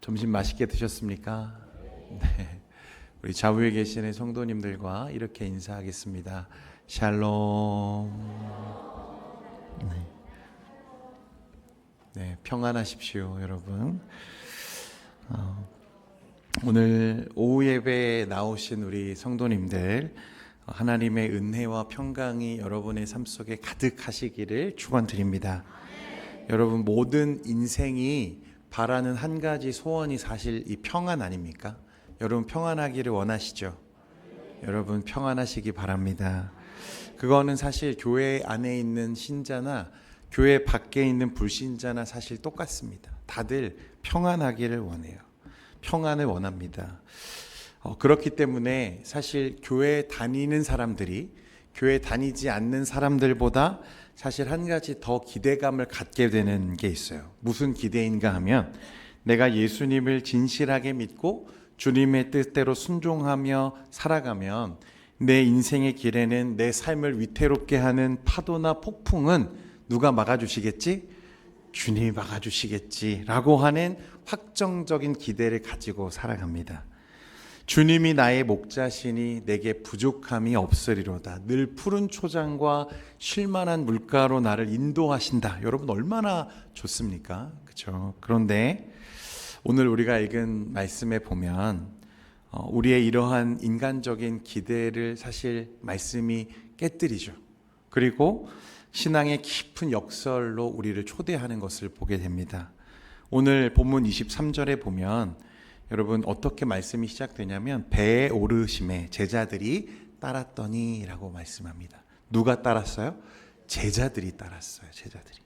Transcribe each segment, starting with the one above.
점심 맛있게 드셨습니까? 네. 우리 좌우에 계시는 성도님들과 이렇게 인사하겠습니다. 샬롬. 네, 평안하십시오, 여러분. 오늘 오후 예배에 나오신 우리 성도님들, 하나님의 은혜와 평강이 여러분의 삶 속에 가득하시기를 축원드립니다. 여러분, 모든 인생이 바라는 한 가지 소원이 사실 이 평안 아닙니까? 여러분 평안하기를 원하시죠? 여러분 평안하시기 바랍니다. 그거는 사실 교회 안에 있는 신자나 교회 밖에 있는 불신자나 사실 똑같습니다. 다들 평안하기를 원해요. 평안을 원합니다. 그렇기 때문에 사실 교회 다니는 사람들이 교회 다니지 않는 사람들보다 사실 한 가지 더 기대감을 갖게 되는 게 있어요. 무슨 기대인가 하면 내가 예수님을 진실하게 믿고 주님의 뜻대로 순종하며 살아가면 내 인생의 길에는 내 삶을 위태롭게 하는 파도나 폭풍은 누가 막아주시겠지? 주님이 막아주시겠지 라고 하는 확정적인 기대를 가지고 살아갑니다. 주님이 나의 목자시니 내게 부족함이 없으리로다. 늘 푸른 초장과 쉴만한 물가로 나를 인도하신다. 여러분 얼마나 좋습니까? 그렇죠? 그런데 오늘 우리가 읽은 말씀에 보면 우리의 이러한 인간적인 기대를 사실 말씀이 깨뜨리죠. 그리고 신앙의 깊은 역설로 우리를 초대하는 것을 보게 됩니다. 오늘 본문 23절에 보면 여러분 어떻게 말씀이 시작되냐면 배에 오르심에 제자들이 따랐더니 라고 말씀합니다. 누가 따랐어요? 제자들이 따랐어요. 제자들이.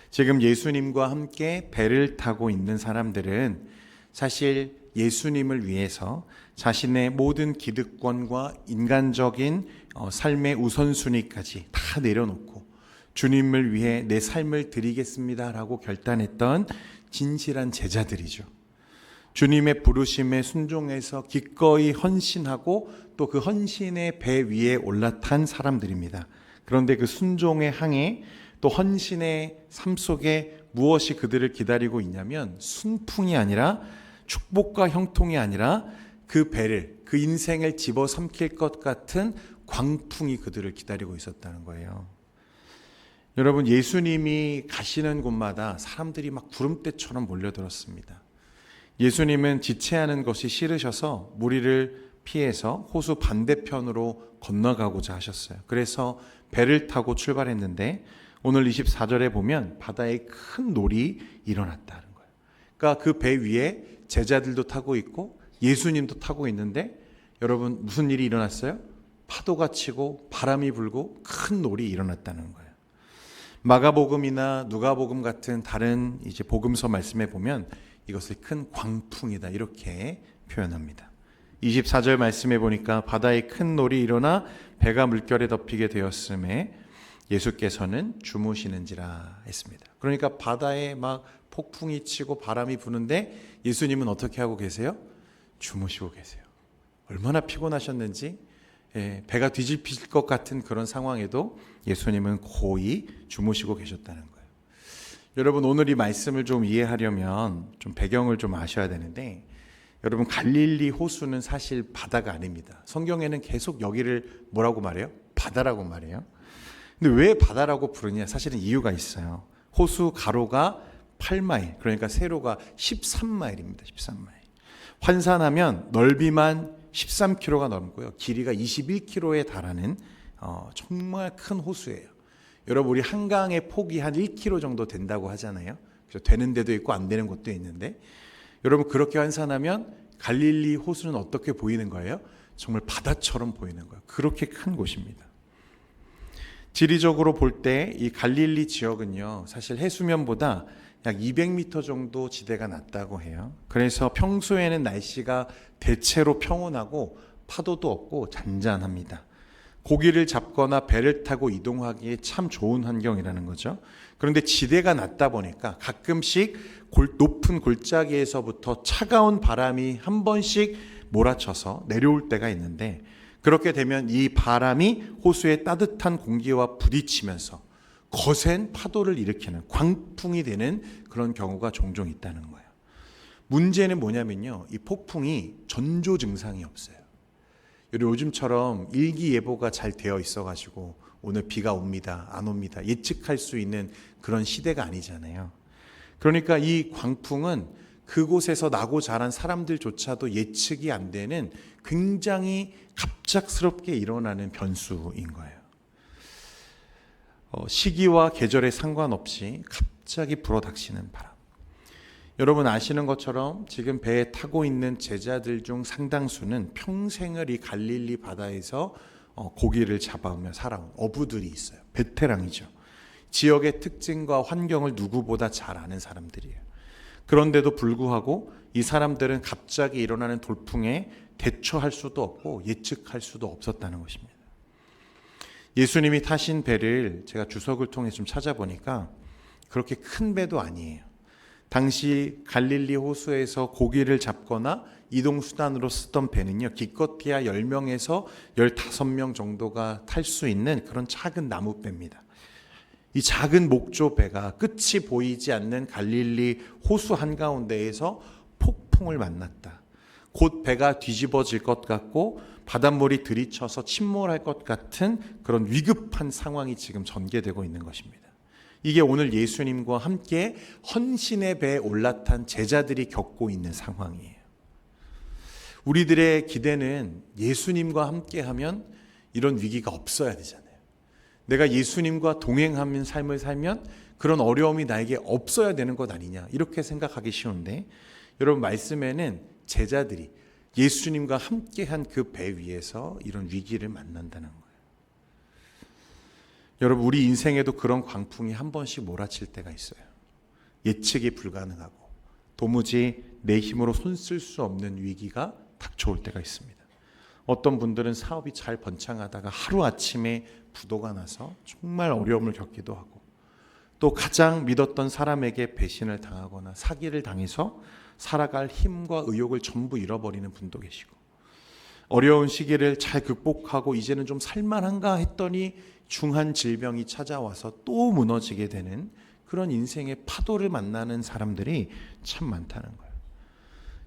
지금 예수님과 함께 배를 타고 있는 사람들은 사실 예수님을 위해서 자신의 모든 기득권과 인간적인 삶의 우선순위까지 다 내려놓고 주님을 위해 내 삶을 드리겠습니다 라고 결단했던 진실한 제자들이죠. 주님의 부르심에 순종해서 기꺼이 헌신하고 또 그 헌신의 배 위에 올라탄 사람들입니다. 그런데 그 순종의 항해 또 헌신의 삶 속에 무엇이 그들을 기다리고 있냐면 순풍이 아니라 축복과 형통이 아니라 그 배를 그 인생을 집어삼킬 것 같은 광풍이 그들을 기다리고 있었다는 거예요. 여러분 예수님이 가시는 곳마다 사람들이 막 구름대처럼 몰려들었습니다. 예수님은 지체하는 것이 싫으셔서 무리를 피해서 호수 반대편으로 건너가고자 하셨어요. 그래서 배를 타고 출발했는데 오늘 24절에 보면 바다에 큰 놀이 일어났다는 거예요. 그러니까 그 배 위에 제자들도 타고 있고 예수님도 타고 있는데 여러분 무슨 일이 일어났어요? 파도가 치고 바람이 불고 큰 놀이 일어났다는 거예요. 마가복음이나 누가복음 같은 다른 이제 복음서 말씀에 보면 이것을 큰 광풍이다 이렇게 표현합니다. 24절 말씀에 보니까 바다에 큰 놀이 일어나 배가 물결에 덮이게 되었음에 예수께서는 주무시는지라 했습니다. 그러니까 바다에 막 폭풍이 치고 바람이 부는데 예수님은 어떻게 하고 계세요? 주무시고 계세요. 얼마나 피곤하셨는지 배가 뒤집힐 것 같은 그런 상황에도 예수님은 고이 주무시고 계셨다는 거예요. 여러분 오늘 이 말씀을 좀 이해하려면 좀 배경을 좀 아셔야 되는데 여러분 갈릴리 호수는 사실 바다가 아닙니다. 성경에는 계속 여기를 뭐라고 말해요? 바다라고 말해요. 근데 왜 바다라고 부르냐? 사실은 이유가 있어요. 호수 가로가 8마일, 그러니까 세로가 13마일입니다. 13마일. 환산하면 넓이만 13km가 넘고요. 길이가 21km에 달하는 정말 큰 호수예요. 여러분 우리 한강의 폭이 한 1km 정도 된다고 하잖아요. 그래서 되는 데도 있고 안 되는 곳도 있는데 여러분 그렇게 환산하면 갈릴리 호수는 어떻게 보이는 거예요? 정말 바다처럼 보이는 거예요. 그렇게 큰 곳입니다. 지리적으로 볼 때 이 갈릴리 지역은요 사실 해수면보다 약 200m 정도 지대가 낮다고 해요. 그래서 평소에는 날씨가 대체로 평온하고 파도도 없고 잔잔합니다. 고기를 잡거나 배를 타고 이동하기에 참 좋은 환경이라는 거죠. 그런데 지대가 낮다 보니까 가끔씩 높은 골짜기에서부터 차가운 바람이 한 번씩 몰아쳐서 내려올 때가 있는데 그렇게 되면 이 바람이 호수의 따뜻한 공기와 부딪히면서 거센 파도를 일으키는 광풍이 되는 그런 경우가 종종 있다는 거예요. 문제는 뭐냐면요, 이 폭풍이 전조 증상이 없어요. 요즘처럼 일기예보가 잘 되어 있어가지고 오늘 비가 옵니다, 안 옵니다 예측할 수 있는 그런 시대가 아니잖아요. 그러니까 이 광풍은 그곳에서 나고 자란 사람들조차도 예측이 안 되는 굉장히 갑작스럽게 일어나는 변수인 거예요. 시기와 계절에 상관없이 갑자기 불어닥치는 바람. 여러분 아시는 것처럼 지금 배에 타고 있는 제자들 중 상당수는 평생을 이 갈릴리 바다에서 고기를 잡아오며 살아온 어부들이 있어요. 베테랑이죠. 지역의 특징과 환경을 누구보다 잘 아는 사람들이에요. 그런데도 불구하고 이 사람들은 갑자기 일어나는 돌풍에 대처할 수도 없고 예측할 수도 없었다는 것입니다. 예수님이 타신 배를 제가 주석을 통해 좀 찾아보니까 그렇게 큰 배도 아니에요. 당시 갈릴리 호수에서 고기를 잡거나 이동수단으로 쓰던 배는요, 기껏해야 10명에서 15명 정도가 탈 수 있는 그런 작은 나무배입니다. 이 작은 목조 배가 끝이 보이지 않는 갈릴리 호수 한가운데에서 폭풍을 만났다. 곧 배가 뒤집어질 것 같고 바닷물이 들이쳐서 침몰할 것 같은 그런 위급한 상황이 지금 전개되고 있는 것입니다. 이게 오늘 예수님과 함께 헌신의 배에 올라탄 제자들이 겪고 있는 상황이에요. 우리들의 기대는 예수님과 함께하면 이런 위기가 없어야 되잖아요. 내가 예수님과 동행하는 삶을 살면 그런 어려움이 나에게 없어야 되는 것 아니냐, 이렇게 생각하기 쉬운데, 여러분 말씀에는 제자들이 예수님과 함께한 그 배 위에서 이런 위기를 만난다는 거예요. 여러분 우리 인생에도 그런 광풍이 한 번씩 몰아칠 때가 있어요. 예측이 불가능하고 도무지 내 힘으로 손쓸 수 없는 위기가 닥쳐올 때가 있습니다. 어떤 분들은 사업이 잘 번창하다가 하루아침에 부도가 나서 정말 어려움을 겪기도 하고, 또 가장 믿었던 사람에게 배신을 당하거나 사기를 당해서 살아갈 힘과 의욕을 전부 잃어버리는 분도 계시고, 어려운 시기를 잘 극복하고 이제는 좀 살만한가 했더니 중한 질병이 찾아와서 또 무너지게 되는 그런 인생의 파도를 만나는 사람들이 참 많다는 거예요.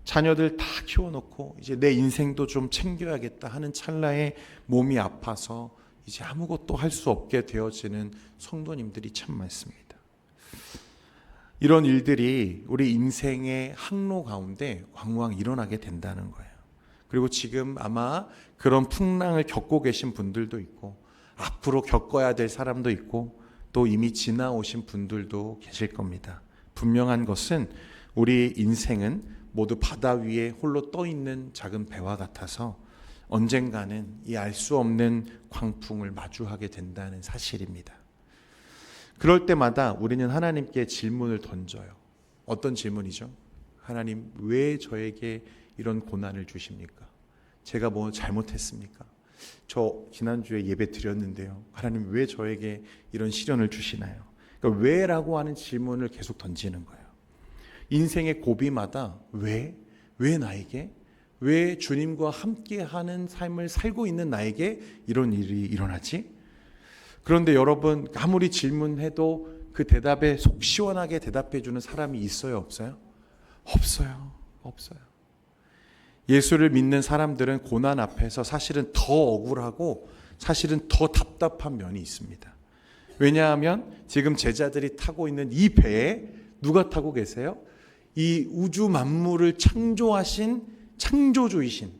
자녀들 다 키워놓고 이제 내 인생도 좀 챙겨야겠다 하는 찰나에 몸이 아파서 이제 아무것도 할 수 없게 되어지는 성도님들이 참 많습니다. 이런 일들이 우리 인생의 항로 가운데 왕왕 일어나게 된다는 거예요. 그리고 지금 아마 그런 풍랑을 겪고 계신 분들도 있고, 앞으로 겪어야 될 사람도 있고, 또 이미 지나오신 분들도 계실 겁니다. 분명한 것은 우리 인생은 모두 바다 위에 홀로 떠 있는 작은 배와 같아서 언젠가는 이 알 수 없는 광풍을 마주하게 된다는 사실입니다. 그럴 때마다 우리는 하나님께 질문을 던져요. 어떤 질문이죠? 하나님, 왜 저에게 이런 고난을 주십니까? 제가 뭐 잘못했습니까? 저 지난주에 예배 드렸는데요, 하나님 왜 저에게 이런 시련을 주시나요? 그러니까 왜라고 하는 질문을 계속 던지는 거예요. 인생의 고비마다 왜 나에게, 왜 주님과 함께하는 삶을 살고 있는 나에게 이런 일이 일어나지? 그런데 여러분, 아무리 질문해도 그 대답에 속 시원하게 대답해 주는 사람이 있어요, 없어요? 없어요. 예수를 믿는 사람들은 고난 앞에서 사실은 더 억울하고 사실은 더 답답한 면이 있습니다. 왜냐하면 지금 제자들이 타고 있는 이 배에 누가 타고 계세요? 이 우주 만물을 창조하신 창조주이신,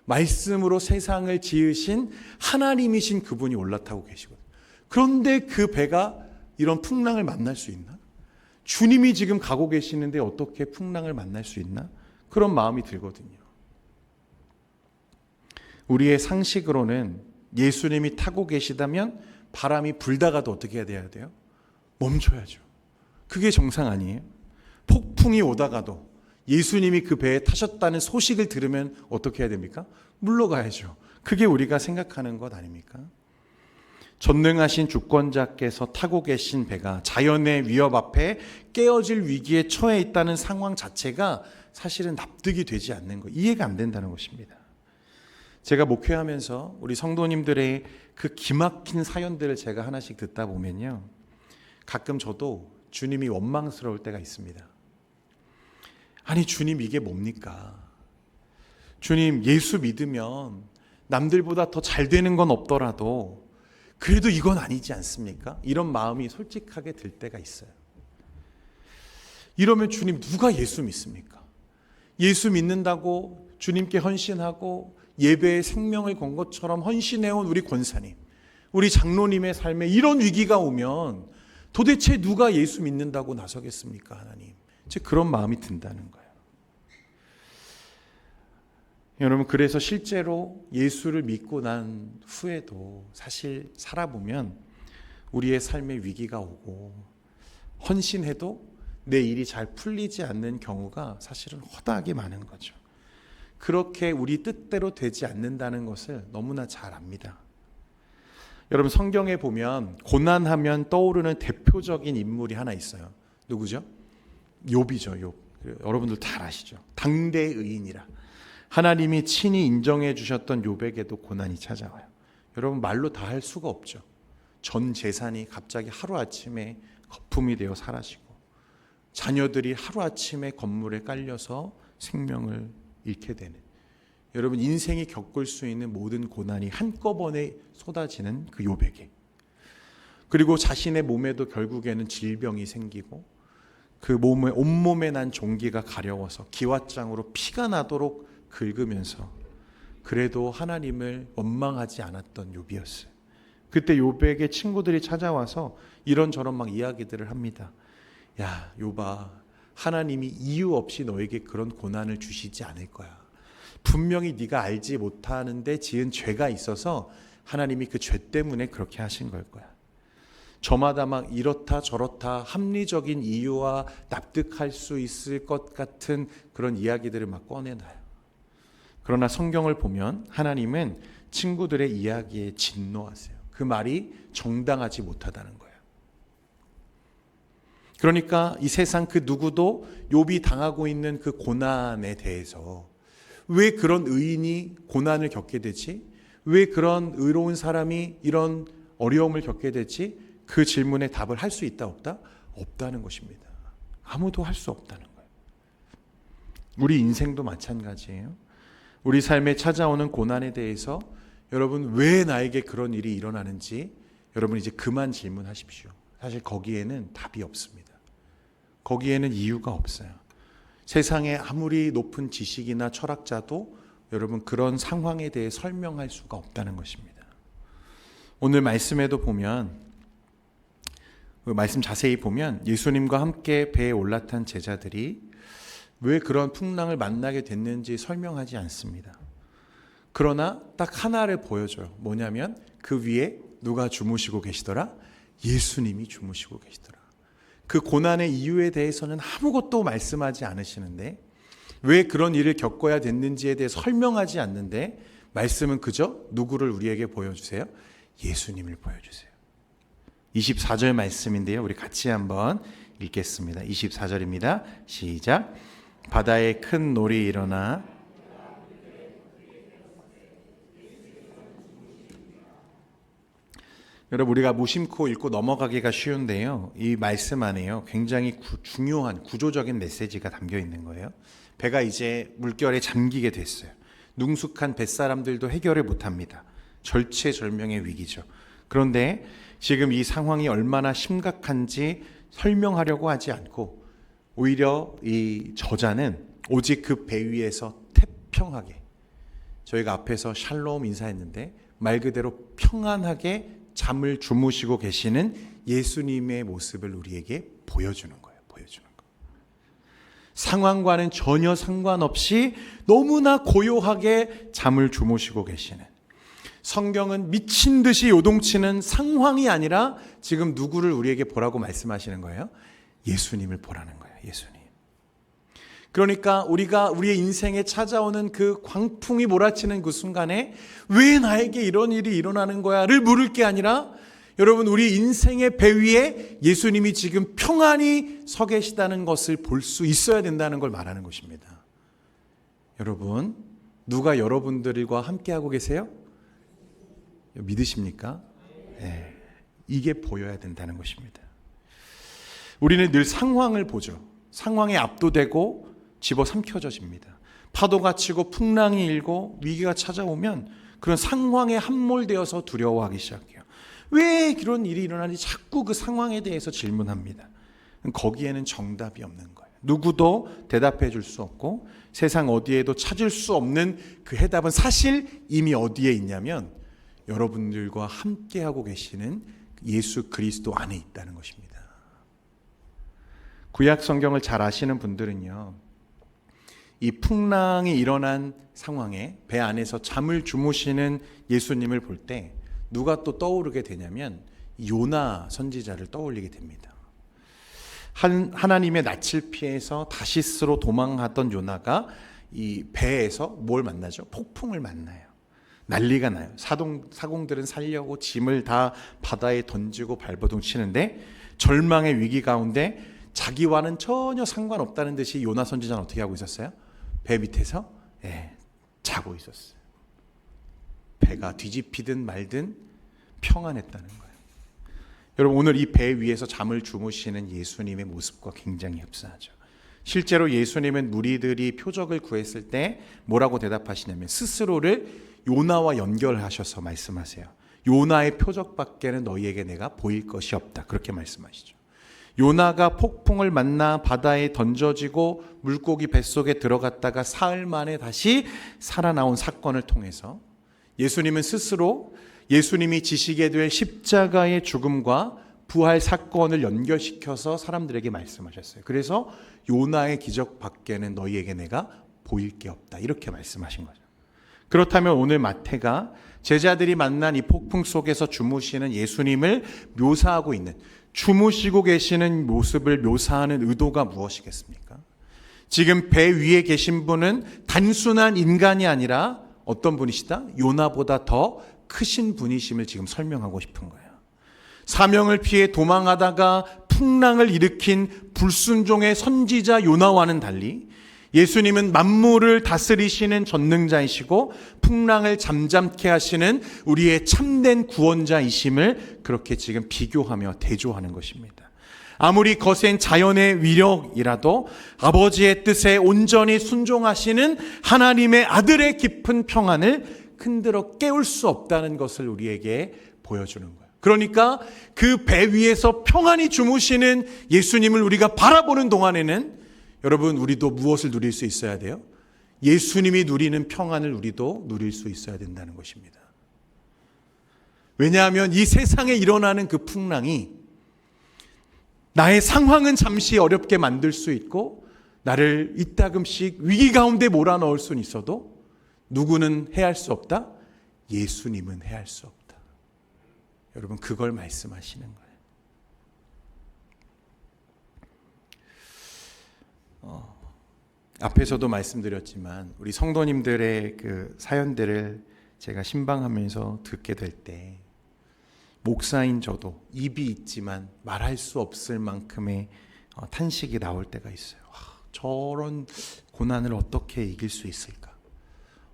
말씀으로 세상을 지으신 하나님이신 그분이 올라타고 계시거든요. 그런데 그 배가 이런 풍랑을 만날 수 있나? 주님이 지금 가고 계시는데 어떻게 풍랑을 만날 수 있나? 그런 마음이 들거든요. 우리의 상식으로는 예수님이 타고 계시다면 바람이 불다가도 어떻게 해야 돼요? 멈춰야죠. 그게 정상 아니에요? 폭풍이 오다가도 예수님이 그 배에 타셨다는 소식을 들으면 어떻게 해야 됩니까? 물러가야죠. 그게 우리가 생각하는 것 아닙니까? 전능하신 주권자께서 타고 계신 배가 자연의 위협 앞에 깨어질 위기에 처해 있다는 상황 자체가 사실은 납득이 되지 않는 거, 이해가 안 된다는 것입니다. 제가 목회하면서 우리 성도님들의 그 기막힌 사연들을 제가 하나씩 듣다 보면요, 가끔 저도 주님이 원망스러울 때가 있습니다. 아니 주님 이게 뭡니까? 주님 예수 믿으면 남들보다 더 잘 되는 건 없더라도 그래도 이건 아니지 않습니까? 이런 마음이 솔직하게 들 때가 있어요. 이러면 주님 누가 예수 믿습니까? 예수 믿는다고 주님께 헌신하고 예배에 생명을 건 것처럼 헌신해온 우리 권사님, 우리 장로님의 삶에 이런 위기가 오면 도대체 누가 예수 믿는다고 나서겠습니까? 하나님, 즉 그런 마음이 든다는 거예요. 여러분, 그래서 실제로 예수를 믿고 난 후에도 사실 살아보면 우리의 삶에 위기가 오고 헌신해도 내 일이 잘 풀리지 않는 경우가 사실은 허다하게 많은 거죠. 그렇게 우리 뜻대로 되지 않는다는 것을 너무나 잘 압니다. 여러분, 성경에 보면 고난하면 떠오르는 대표적인 인물이 하나 있어요. 누구죠? 욥이죠. 욥. 여러분들 잘 아시죠? 당대 의인이라 하나님이 친히 인정해 주셨던 욥에게도 고난이 찾아와요. 여러분, 말로 다 할 수가 없죠. 전 재산이 갑자기 하루아침에 거품이 되어 사라지고 자녀들이 하루아침에 건물에 깔려서 생명을 잃게 되는, 여러분 인생이 겪을 수 있는 모든 고난이 한꺼번에 쏟아지는 그 욥에게, 그리고 자신의 몸에도 결국에는 질병이 생기고 그 몸에, 온몸에 난 종기가 가려워서 기왓장으로 피가 나도록 긁으면서 그래도 하나님을 원망하지 않았던 욥이었어요. 그때 욥에게 친구들이 찾아와서 이런저런 막 이야기들을 합니다. 야, 욥아, 하나님이 이유 없이 너에게 그런 고난을 주시지 않을 거야. 분명히 네가 알지 못하는데 지은 죄가 있어서 하나님이 그 죄 때문에 그렇게 하신 걸 거야. 저마다 막 이렇다 저렇다 합리적인 이유와 납득할 수 있을 것 같은 그런 이야기들을 막 꺼내놔요. 그러나 성경을 보면 하나님은 친구들의 이야기에 진노하세요. 그 말이 정당하지 못하다는 거예요. 그러니까 이 세상 그 누구도 욥이 당하고 있는 그 고난에 대해서 왜 그런 의인이 고난을 겪게 되지? 왜 그런 의로운 사람이 이런 어려움을 겪게 되지? 그 질문에 답을 할 수 있다 없다? 없다는 것입니다. 아무도 할 수 없다는 거예요. 우리 인생도 마찬가지예요. 우리 삶에 찾아오는 고난에 대해서 여러분 왜 나에게 그런 일이 일어나는지 여러분 이제 그만 질문하십시오. 사실 거기에는 답이 없습니다. 거기에는 이유가 없어요. 세상에 아무리 높은 지식이나 철학자도 여러분 그런 상황에 대해 설명할 수가 없다는 것입니다. 오늘 말씀에도 보면, 그 말씀 자세히 보면 예수님과 함께 배에 올라탄 제자들이 왜 그런 풍랑을 만나게 됐는지 설명하지 않습니다. 그러나 딱 하나를 보여줘요. 뭐냐면 그 위에 누가 주무시고 계시더라? 예수님이 주무시고 계시더라. 그 고난의 이유에 대해서는 아무것도 말씀하지 않으시는데, 왜 그런 일을 겪어야 됐는지에 대해 설명하지 않는데 말씀은 그저 누구를 우리에게 보여주세요? 예수님을 보여주세요. 24절 말씀인데요. 우리 같이 한번 읽겠습니다. 24절입니다. 시작. 바다에 큰 놀이 일어나 여러분, 우리가 무심코 읽고 넘어가기가 쉬운데요, 이 말씀 안에요 굉장히 중요한 구조적인 메시지가 담겨 있는 거예요. 배가 이제 물결에 잠기게 됐어요. 능숙한 뱃사람들도 해결을 못합니다. 절체절명의 위기죠. 그런데 지금 이 상황이 얼마나 심각한지 설명하려고 하지 않고 오히려 이 저자는 오직 그 배 위에서 태평하게, 저희가 앞에서 샬롬 인사했는데 말 그대로 평안하게 잠을 주무시고 계시는 예수님의 모습을 우리에게 보여주는 거예요. 보여주는 거. 상황과는 전혀 상관없이 너무나 고요하게 잠을 주무시고 계시는, 성경은 미친 듯이 요동치는 상황이 아니라 지금 누구를 우리에게 보라고 말씀하시는 거예요? 예수님을 보라는 거예요. 예수님. 그러니까 우리가 우리의 인생에 찾아오는 그 광풍이 몰아치는 그 순간에 왜 나에게 이런 일이 일어나는 거야를 물을 게 아니라, 여러분 우리 인생의 배 위에 예수님이 지금 평안히 서 계시다는 것을 볼 수 있어야 된다는 걸 말하는 것입니다. 여러분, 누가 여러분들과 함께하고 계세요? 믿으십니까? 네, 이게 보여야 된다는 것입니다. 우리는 늘 상황을 보죠. 상황에 압도되고 집어삼켜져집니다. 파도가 치고 풍랑이 일고 위기가 찾아오면 그런 상황에 함몰되어서 두려워하기 시작해요. 왜 이런 일이 일어나는지 자꾸 그 상황에 대해서 질문합니다. 거기에는 정답이 없는 거예요. 누구도 대답해 줄 수 없고 세상 어디에도 찾을 수 없는 그 해답은 사실 이미 어디에 있냐면 여러분들과 함께하고 계시는 예수 그리스도 안에 있다는 것입니다. 구약 성경을 잘 아시는 분들은요, 이 풍랑이 일어난 상황에 배 안에서 잠을 주무시는 예수님을 볼 때 누가 또 떠오르게 되냐면 요나 선지자를 떠올리게 됩니다. 하나님의 낯을 피해서 다시스로 도망하던 요나가 이 배에서 뭘 만나죠? 폭풍을 만나요. 난리가 나요. 사공들은 살려고 짐을 다 바다에 던지고 발버둥 치는데 절망의 위기 가운데 자기와는 전혀 상관없다는 듯이 요나 선지자는 어떻게 하고 있었어요? 배 밑에서 자고 있었어요. 배가 뒤집히든 말든 평안했다는 거예요. 여러분, 오늘 이 배 위에서 잠을 주무시는 예수님의 모습과 굉장히 흡사하죠. 실제로 예수님은 무리들이 표적을 구했을 때 뭐라고 대답하시냐면 스스로를 요나와 연결하셔서 말씀하세요. 요나의 표적밖에는 너희에게 내가 보일 것이 없다. 그렇게 말씀하시죠. 요나가 폭풍을 만나 바다에 던져지고 물고기 뱃속에 들어갔다가 사흘 만에 다시 살아나온 사건을 통해서 예수님은 스스로 예수님이 지시게 될 십자가의 죽음과 부활 사건을 연결시켜서 사람들에게 말씀하셨어요. 그래서 요나의 기적 밖에는 너희에게 내가 보일 게 없다. 이렇게 말씀하신 거죠. 그렇다면 오늘 마태가 제자들이 만난 이 폭풍 속에서 주무시는 예수님을 묘사하고 있는, 주무시고 계시는 모습을 묘사하는 의도가 무엇이겠습니까? 지금 배 위에 계신 분은 단순한 인간이 아니라 어떤 분이시다? 요나보다 더 크신 분이심을 지금 설명하고 싶은 거예요. 사명을 피해 도망하다가 풍랑을 일으킨 불순종의 선지자 요나와는 달리 예수님은 만물을 다스리시는 전능자이시고 풍랑을 잠잠케 하시는 우리의 참된 구원자이심을 그렇게 지금 비교하며 대조하는 것입니다. 아무리 거센 자연의 위력이라도 아버지의 뜻에 온전히 순종하시는 하나님의 아들의 깊은 평안을 흔들어 깨울 수 없다는 것을 우리에게 보여주는 거예요. 그러니까 그 배 위에서 평안히 주무시는 예수님을 우리가 바라보는 동안에는 여러분, 우리도 무엇을 누릴 수 있어야 돼요? 예수님이 누리는 평안을 우리도 누릴 수 있어야 된다는 것입니다. 왜냐하면 이 세상에 일어나는 그 풍랑이 나의 상황은 잠시 어렵게 만들 수 있고 나를 이따금씩 위기 가운데 몰아넣을 수는 있어도 누구는 해할 수 없다? 예수님은 해할 수 없다. 여러분, 그걸 말씀하시는 거예요. 앞에서도 말씀드렸지만 우리 성도님들의 그 사연들을 제가 신방하면서 듣게 될 때 목사인 저도 입이 있지만 말할 수 없을 만큼의 탄식이 나올 때가 있어요. 저런 고난을 어떻게 이길 수 있을까?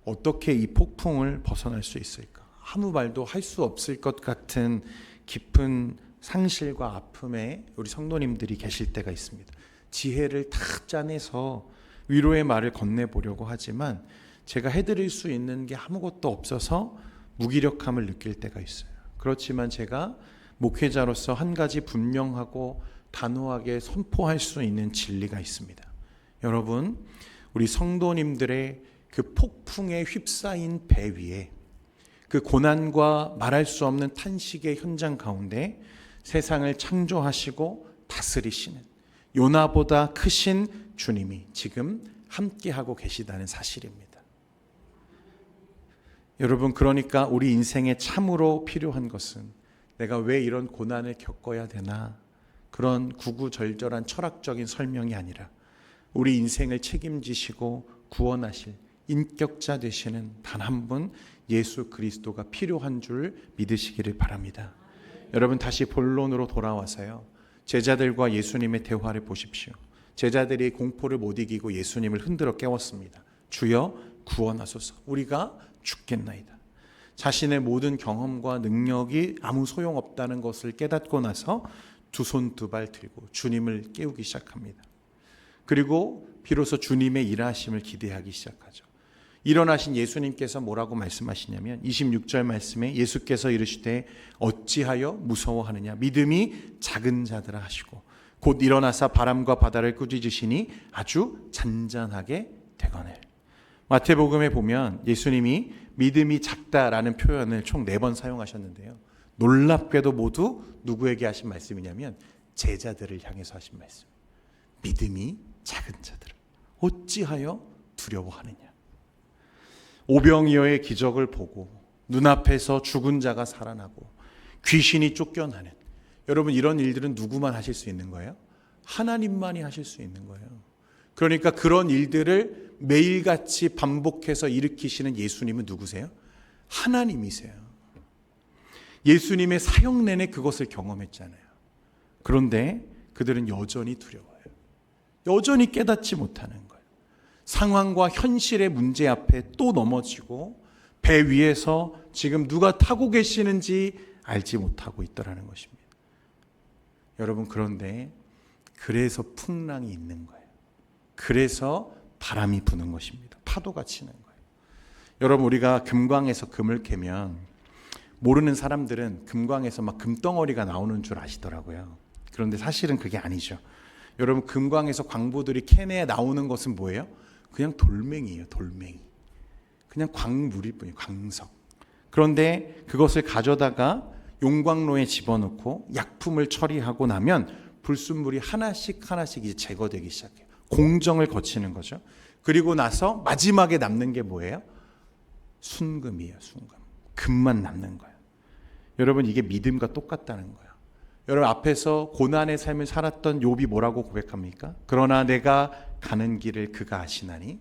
어떻게 이 폭풍을 벗어날 수 있을까? 아무 말도 할 수 없을 것 같은 깊은 상실과 아픔에 우리 성도님들이 계실 때가 있습니다. 지혜를 다 짜내서 위로의 말을 건네보려고 하지만 제가 해드릴 수 있는 게 아무것도 없어서 무기력함을 느낄 때가 있어요. 그렇지만 제가 목회자로서 한 가지 분명하고 단호하게 선포할 수 있는 진리가 있습니다. 여러분, 우리 성도님들의 그 폭풍에 휩싸인 배 위에 그 고난과 말할 수 없는 탄식의 현장 가운데 세상을 창조하시고 다스리시는 요나보다 크신 주님이 지금 함께하고 계시다는 사실입니다. 여러분, 그러니까 우리 인생에 참으로 필요한 것은 내가 왜 이런 고난을 겪어야 되나, 그런 구구절절한 철학적인 설명이 아니라 우리 인생을 책임지시고 구원하실 인격자 되시는 단 한 분 예수 그리스도가 필요한 줄 믿으시기를 바랍니다. 여러분, 다시 본론으로 돌아와서요, 제자들과 예수님의 대화를 보십시오. 제자들이 공포를 못 이기고 예수님을 흔들어 깨웠습니다. 주여 구원하소서, 우리가 죽겠나이다. 자신의 모든 경험과 능력이 아무 소용없다는 것을 깨닫고 나서 두 손 두 발 들고 주님을 깨우기 시작합니다. 그리고 비로소 주님의 일하심을 기대하기 시작하죠. 일어나신 예수님께서 뭐라고 말씀하시냐면 26절 말씀에 예수께서 이르시되 어찌하여 무서워하느냐 믿음이 작은 자들아 하시고 곧 일어나사 바람과 바다를 꾸짖으시니 아주 잔잔하게 되거늘. 마태복음에 보면 예수님이 믿음이 작다라는 표현을 총 4번 사용하셨는데요. 놀랍게도 모두 누구에게 하신 말씀이냐면 제자들을 향해서 하신 말씀. 믿음이 작은 자들아 어찌하여 두려워하느냐. 오병이어의 기적을 보고 눈앞에서 죽은 자가 살아나고 귀신이 쫓겨나는, 여러분 이런 일들은 누구만 하실 수 있는 거예요? 하나님만이 하실 수 있는 거예요. 그러니까 그런 일들을 매일같이 반복해서 일으키시는 예수님은 누구세요? 하나님이세요. 예수님의 사역 내내 그것을 경험했잖아요. 그런데 그들은 여전히 두려워요. 여전히 깨닫지 못하는 거예요. 상황과 현실의 문제 앞에 또 넘어지고 배 위에서 지금 누가 타고 계시는지 알지 못하고 있더라는 것입니다. 여러분 그런데 그래서 풍랑이 있는 거예요. 그래서 바람이 부는 것입니다. 파도가 치는 거예요. 여러분 우리가 금광에서 금을 캐면 모르는 사람들은 금광에서 막 금덩어리가 나오는 줄 아시더라고요. 그런데 사실은 그게 아니죠. 여러분 금광에서 광부들이 캐내에 나오는 것은 뭐예요? 그냥 돌멩이에요. 돌멩이. 그냥 광물일 뿐이에요. 광석. 그런데 그것을 가져다가 용광로에 집어넣고 약품을 처리하고 나면 불순물이 하나씩 이제 제거되기 시작해요. 공정을 거치는 거죠. 그리고 나서 마지막에 남는 게 뭐예요? 순금이에요. 순금. 금만 남는 거예요. 여러분 이게 믿음과 똑같다는 거예요. 여러분 앞에서 고난의 삶을 살았던 욥이 뭐라고 고백합니까? 그러나 내가 가는 길을 그가 아시나니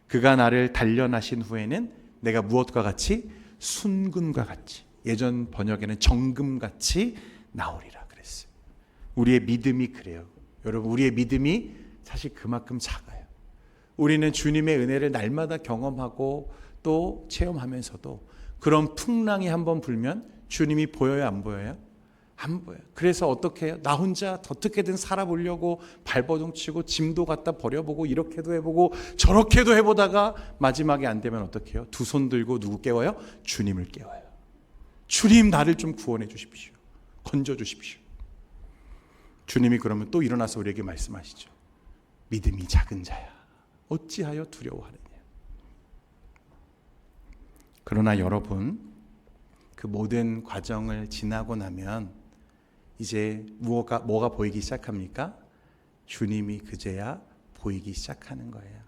그가 나를 단련하신 후에는 내가 무엇과 같이 순금과 같이, 예전 번역에는 정금같이 나오리라 그랬어요. 우리의 믿음이 그래요. 여러분 우리의 믿음이 사실 그만큼 작아요. 우리는 주님의 은혜를 날마다 경험하고 또 체험하면서도 그런 풍랑이 한번 불면 주님이 보여요, 안 보여요? 안 보여요. 그래서 어떻게 해요? 나 혼자 어떻게든 살아보려고 발버둥치고 짐도 갖다 버려보고 이렇게도 해보고 저렇게도 해보다가 마지막에 안 되면 어떻게 해요? 두 손 들고 누구 깨워요? 주님을 깨워요. 주님 나를 좀 구원해 주십시오. 건져 주십시오. 주님이 그러면 또 일어나서 우리에게 말씀하시죠. 믿음이 작은 자야 어찌하여 두려워하느냐. 그러나 여러분 그 모든 과정을 지나고 나면 이제 뭐가 보이기 시작합니까? 주님이 그제야 보이기 시작하는 거예요.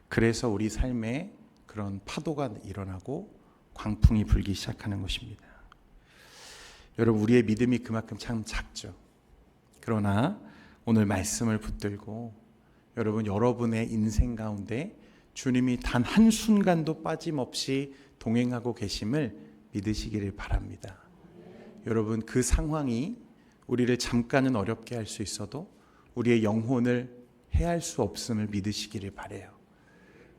그래서 우리 삶에 그런 파도가 일어나고 광풍이 불기 시작하는 것입니다. 여러분 우리의 믿음이 그만큼 참 작죠. 그러나 오늘 말씀을 붙들고 여러분의 인생 가운데 주님이 단 한순간도 빠짐없이 동행하고 계심을 믿으시기를 바랍니다. 여러분 그 상황이 우리를 잠깐은 어렵게 할 수 있어도 우리의 영혼을 해할 수 없음을 믿으시기를 바라요.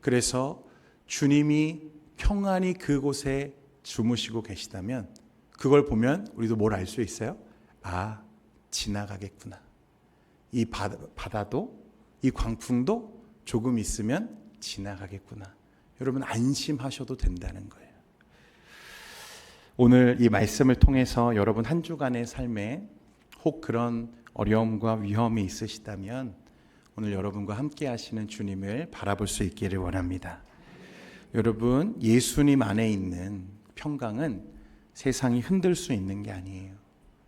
그래서 주님이 평안히 그곳에 주무시고 계시다면 그걸 보면 우리도 뭘 알 수 있어요? 아, 지나가겠구나. 이 바다도 이 광풍도 조금 있으면 지나가겠구나. 여러분 안심하셔도 된다는 거예요. 오늘 이 말씀을 통해서 여러분 한 주간의 삶에 혹 그런 어려움과 위험이 있으시다면 오늘 여러분과 함께 하시는 주님을 바라볼 수 있기를 원합니다. 여러분 예수님 안에 있는 평강은 세상이 흔들 수 있는 게 아니에요.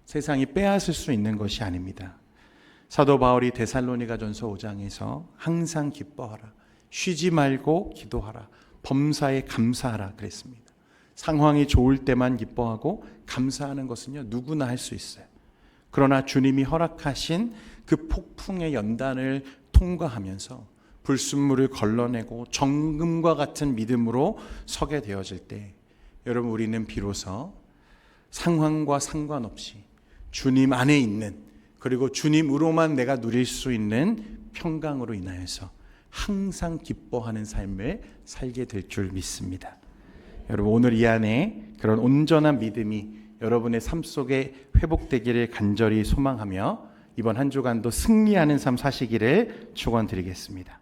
세상이 빼앗을 수 있는 것이 아닙니다. 사도 바울이 데살로니가전서 5장에서 항상 기뻐하라, 쉬지 말고 기도하라, 범사에 감사하라 그랬습니다. 상황이 좋을 때만 기뻐하고 감사하는 것은요 누구나 할 수 있어요. 그러나 주님이 허락하신 그 폭풍의 연단을 통과하면서 불순물을 걸러내고 정금과 같은 믿음으로 서게 되어질 때 여러분 우리는 비로소 상황과 상관없이 주님 안에 있는, 그리고 주님으로만 내가 누릴 수 있는 평강으로 인하여서 항상 기뻐하는 삶을 살게 될 줄 믿습니다. 여러분 오늘 이 안에 그런 온전한 믿음이 여러분의 삶 속에 회복되기를 간절히 소망하며 이번 한 주간도 승리하는 삶 사시기를 축원드리겠습니다.